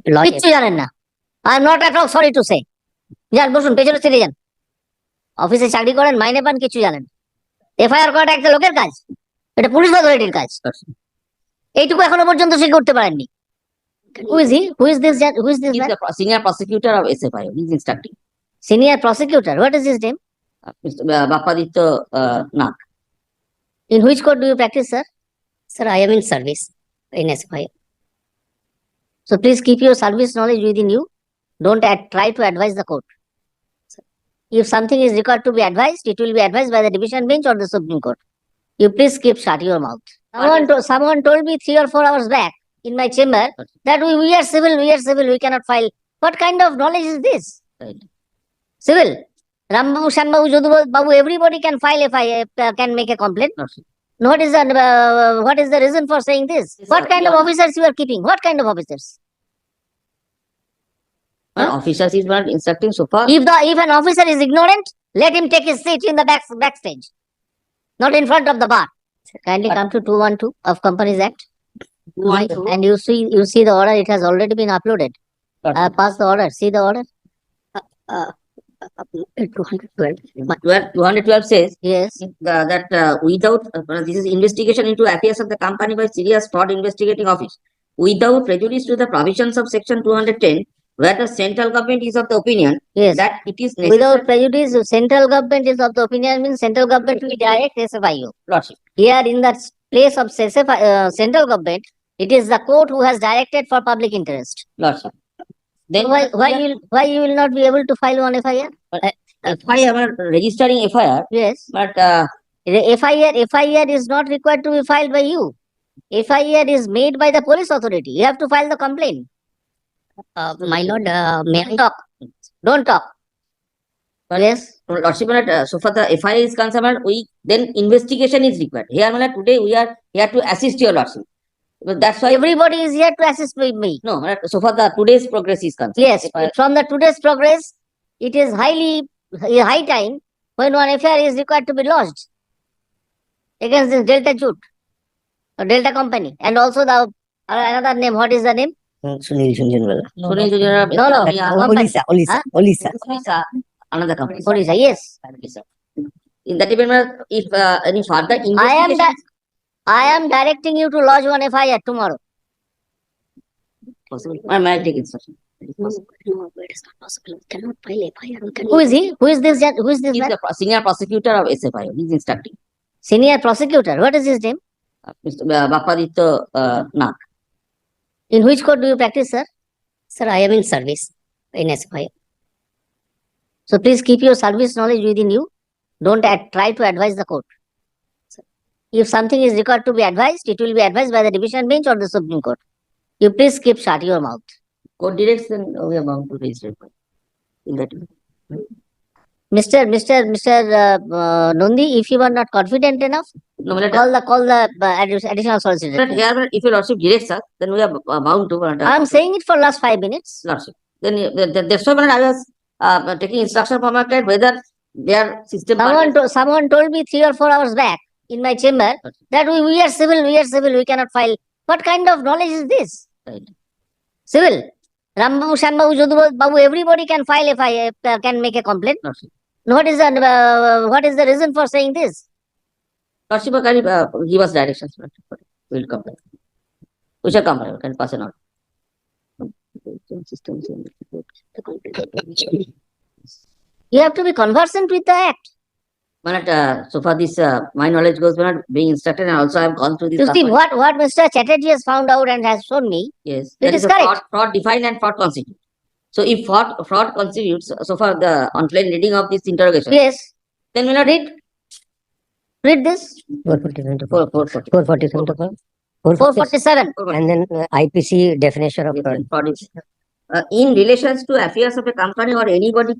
কিচ্ছু জানেন না। I am not at all sorry to say. যান বসুন, পেছনে সিটে যান। অফিসে চাকরি করেন, মাইনে পান, কিছু জানেন। এফআইআর করাটা একটা লোকের কাজ, এটা পুলিশ অথরিটির কাজ। এইটুকু এখনো পর্যন্ত সে করতে পারেননি। Who is he? Who is this? Who is this? He's the senior prosecutor of SFI. He's instructing. Senior prosecutor. What is his name? Mr. Bapaditya Nath. In which court do you practice, sir? Sir, I am in service in SFI. So please keep your service knowledge within you. Don't try to advise the court. If something is required to be advised, it will be advised by the division bench or the Supreme Court. You please keep shut your mouth. Someone told me 3 or 4 hours back in my chamber that we are civil, we cannot file. What kind of knowledge is this? Right. Civil. Rambabu, Shambabu, Jodubabu, Babu, everybody can file if I can make a complaint. What is the reason for saying this? What kind of officers you are keeping? What kind of officers? Officers is not instructing so far. If an officer is ignorant, let him take his seat in the backstage, not in front of the bar. Kindly come to 212 of Companies Act. 212. And you see the order. It has already been uploaded. I have passed the order. See the order. 212. 212 says Yes. that without this is investigation into affairs of the company by serious fraud investigating office without prejudice to the provisions of section 210, where the central government is of the opinion Yes. that it is necessary. Without prejudice, central government is of the opinion means central government will direct SFIU. Lordship. Here in that place of central government, it is the court who has directed for public interest. Lordship. Then Why you will not be able to file one FIR? FIR, registering FIR, Yes. but The FIR is not required to be filed by you. FIR is made by the police authority. You have to file the complaint. My lord, may I talk? Don't talk. But- Yes. Lordship, so far the FIR is concerned, then investigation is required. Here, today we are here to assist your Lordship. But that's why Everybody is here to assist with me. no, so far the today's progress is concerned. Yes. From the today's progress, it is high time when one FIR is required to be lodged against this Delta Jute or Delta Company, and also the another name. What is the name? Sunil Jhunjhunwala. Sunil Jhunjhunwala, No. Olisa. Olisa, another company. Orissa, yes. Okay, sir. In that event, if any further I investigation am directing you to lodge one FIR tomorrow. possible, may I take instruction? No, it is not possible. We cannot file FIR. Who is he? Who is this? Who is this? He is the senior prosecutor of SFI. He is instructing. Senior prosecutor. What is his name? Mr. Bapaditya Nath. In which court do you practice, sir? Sir, I am in service in SFI. So please keep your service knowledge within you. Don't try to advise the court. If something is required to be advised, it will be advised by the division bench or the Supreme Court. You please keep shut your mouth. Court directs, then we are bound to raise report. In that event. Mr. Nundi, if you are not confident enough, No, but call the additional solicitor. here, if your Lordship directs us, then we are bound to. I am saying it for last 5 minutes. Lordship. Then that's why I was taking instruction from my client whether their system. Someone told me 3 or 4 hours back in my chamber that we are civil, we cannot file. What kind of knowledge is this? Right. Civil. Rambabu, Shambabu, Jodubabu, Babu, everybody can file if I can make a complaint. Lordship. What is the reason for saying this? Lordship, can give us directions. We will come back. We shall come back. Can pass it on. You have to be conversant with the act. But so far this my knowledge goes beyond being instructed, and also I have gone through this. You see, stuff. what Mr. Chatterjee has found out and has shown me. Yes, It there is is a correct. fraud defined and fraud constitute. So if fraud constitutes, so far the on plain reading of this interrogation, Yes. then we not read. Read this. 447. 447. And then IPC definition of fraud. Fraud is in relations to affairs of a company or anybody.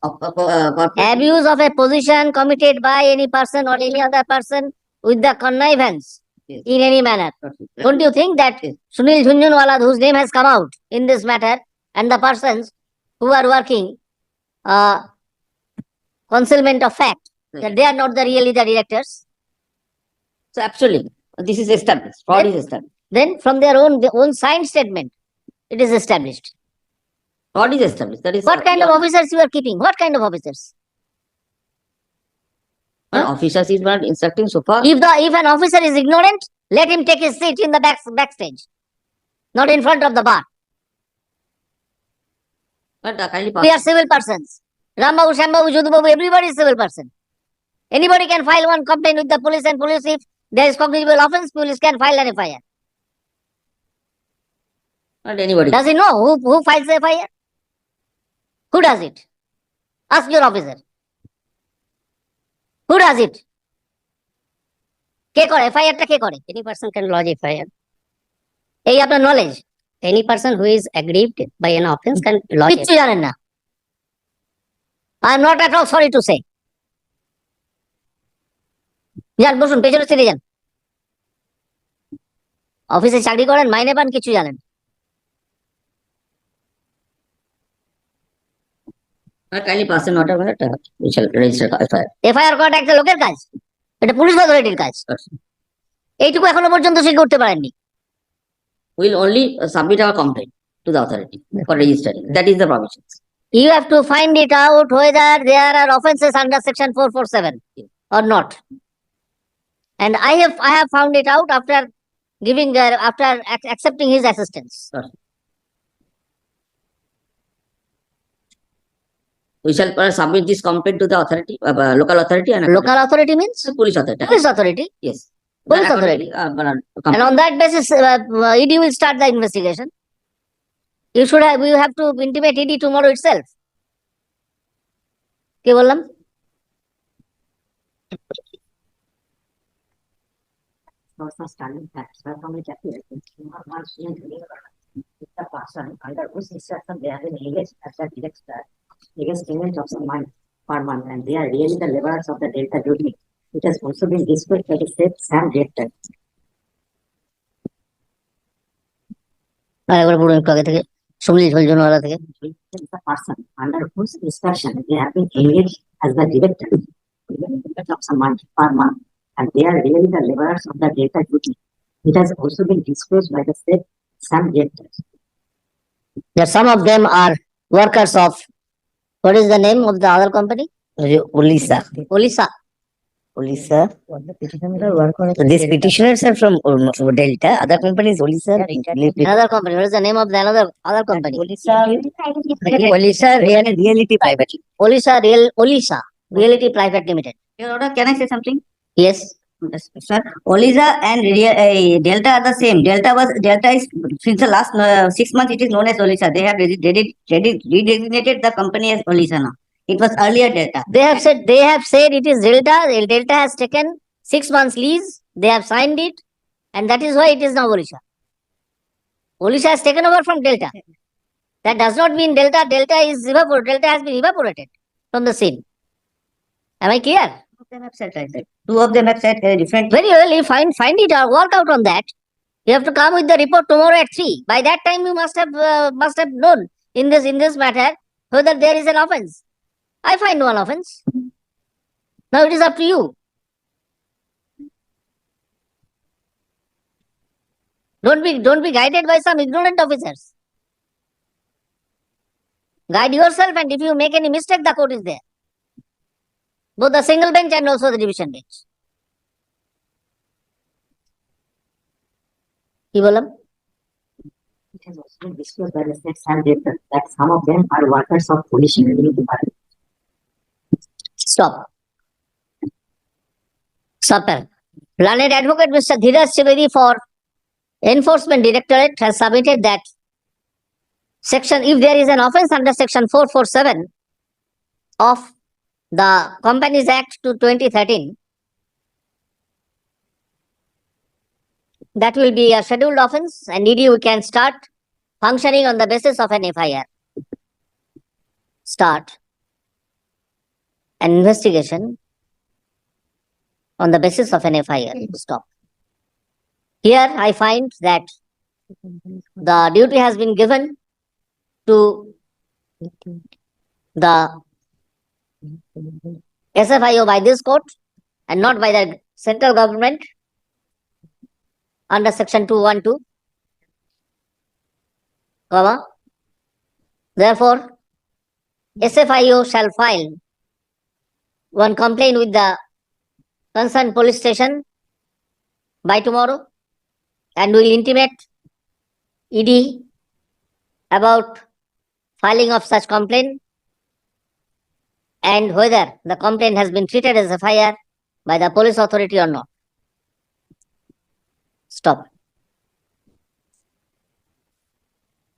Abuse of a position committed by any person or any other person with the connivance Yes. in any manner. Don't you think that Sunil Jhunjhunwala, whose name has come out in this matter, and the persons who are working concealment of fact, that they are not really the directors? So absolutely, this is established. Fraud is established. Then from their own signed statement, it is established. What is established? That is. What kind of officers you are keeping? What kind of officers? But officers is not instructing so far. If an officer is ignorant, let him take his seat in the backstage, not in front of the bar. But kindly We are civil persons. Rambabu, Shambabu, Judubabu, everybody is civil person. Anybody can file one complaint with the police, and police, if there is cognizable offence, police can file an FIR. Not anybody. Does he know who files the FIR? Who does it? Ask your officer. Who does it? কে করে FIR টা কে করে? Any person can lodge FIR. এই আপনার knowledge Any person who is aggrieved by an offence can lodge কিচ্ছু জানেন না। I am not at all sorry to say. যান বসুন, পেছনে চলে যান। অফিসে চাকরি করেন, মাইনে পান, কিছু জানেন। Kindly pass an order that we shall register FIR. FIR করাটা একটা লোকের কাজ, এটা পুলিশ অথরিটির কাজ। এইটুকু এখনো পর্যন্ত সে করতে পারেননি। We'll only submit our complaint to the authority for registering. That is the provision. You have to find it out whether there are offences under section 447 or not. And I have found it out after accepting his assistance. We shall submit this complaint to the authority, local authority and Local authority means police authority. police authority. Yes. Police authority. And on that basis, ED will start the investigation. You have to intimate ED tomorrow itself. কি বললাম? standing facts from which appears the person under whose instruction they have been engaged as a biggest payment of some money per month, and they are really the laborers of the Delta duty. It has also been discussed by the state Sam Director. একবার পুরো একটু আগে থেকে সমলি ঝোলঝোলওয়ালা থেকে The person under whose instruction they have been engaged as the director of some money per month, and they are really the laborers of the Delta duty. It has also been disclosed by the state Sam Director. that some of them are workers of, what is the name of the other company? Olisa. Olisa. Olisa. These petitioners are from Delta. Other companies, Olisa. Another company. What is the name of the other company? Olisa Reality Private. Olisa Reality Private Limited. Your order, can I say something? Yes. Sir, Olisa and Delta are the same. Delta is since the last 6 months it is known as Olisa. They have redesignated the company as Olisa now. It was earlier Delta. They have said it is Delta. Delta has taken 6 months lease. They have signed it, and that is why it is now Olisa. Olisa has taken over from Delta. That does not mean Delta has been evaporated from the scene. Am I clear? Two of them have said like that. Two of them have said different. Very well, find it or work out on that. You have to come with the report tomorrow at 3. By that time, you must have known in this matter whether there is an offence. I find no offence. Now it is up to you. Don't be guided by some ignorant officers. Guide yourself, and if you make any mistake, the court is there. Both the single bench and also the division bench. কি বললাম? It has also been disclosed by the state Sam Director that some of them are workers of police unit department. Stop. Sir. Learned Advocate Mr. Dheeraj Trivedi for Enforcement Directorate has submitted that if there is an offence under section 447 of the Companies Act to 2013, that will be a scheduled offence, and ED can start functioning on the basis of an FIR. Start an investigation on the basis of an FIR. Stop. Here I find that the duty has been given to the SFIO by this court and not by the central government under section 212. comma. Therefore, SFIO shall file one complaint with the concerned police station by tomorrow and will intimate ED about filing of such complaint and whether the complaint has been treated as a FIR by the police authority or not. Stop.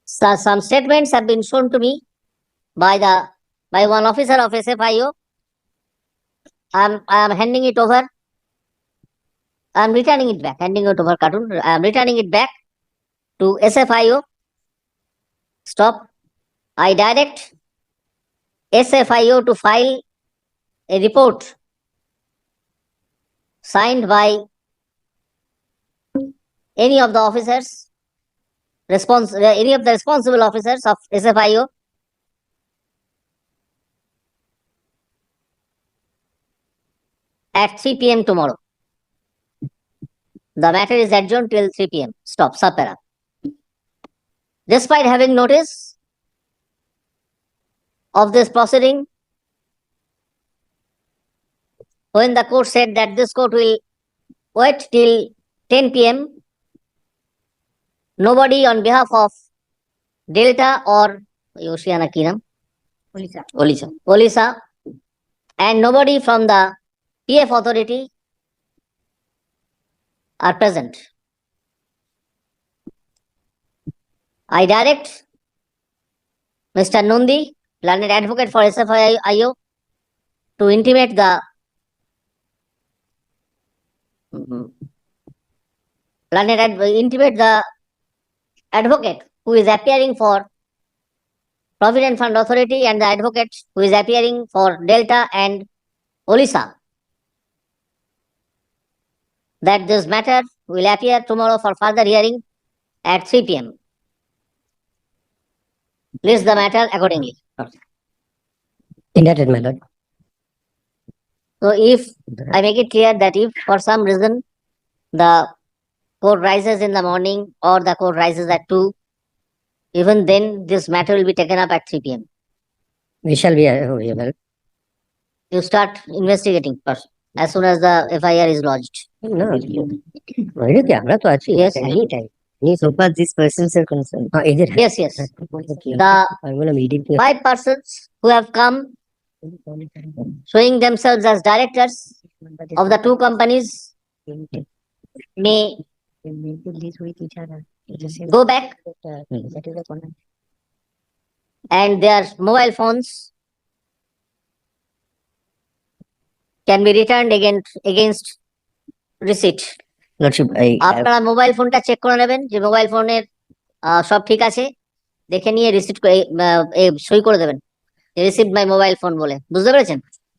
So some statements have been shown to me by one officer of SFIO. I am handing it over. I am returning it back. Handing it over, cartoon. I am returning it back to SFIO. Stop. I direct SFIO to file a report signed by any of the officers, any of the responsible officers of SFIO at 3 p.m. tomorrow. The matter is adjourned till 3 p.m. Stop. Subpara. Despite having notice of this proceeding, when the court said that this court will wait till 10 p.m., nobody on behalf of Delta or Oceana Kinam, Olisa, and nobody from the PF authority are present. I direct Mr. Nundi, learned advocate for SFIO, to intimate the intimate the advocate who is appearing for Provident Fund Authority and the advocate who is appearing for Delta and Olisa that this matter will appear tomorrow for further hearing at 3 p.m. List the matter accordingly. Indicted, my lord. So if I make it clear that if for some reason the court rises in the morning or the court rises at 2, even then this matter will be taken up at 3 p.m. We shall be available. You start investigating first as soon as the FIR is lodged. No, मयूर क्या हमरा तो अच्छी Yes. any time. So far these persons are concerned. Either Yes, yes. The I'm gonna meeting. 5 persons who have come showing themselves as directors of the 2 companies may with each other. go back and their mobile phones can be returned against receipt. Lordship, I have আপনারা mobile ফোনটা check করে নেবেন যে mobile ফোনের সব ঠিক আছে, দেখে নিয়ে রিসিট সই করে দেবেন রিসিভ মাই মোবাইল ফোন বলে। বুঝতে পেরেছেন?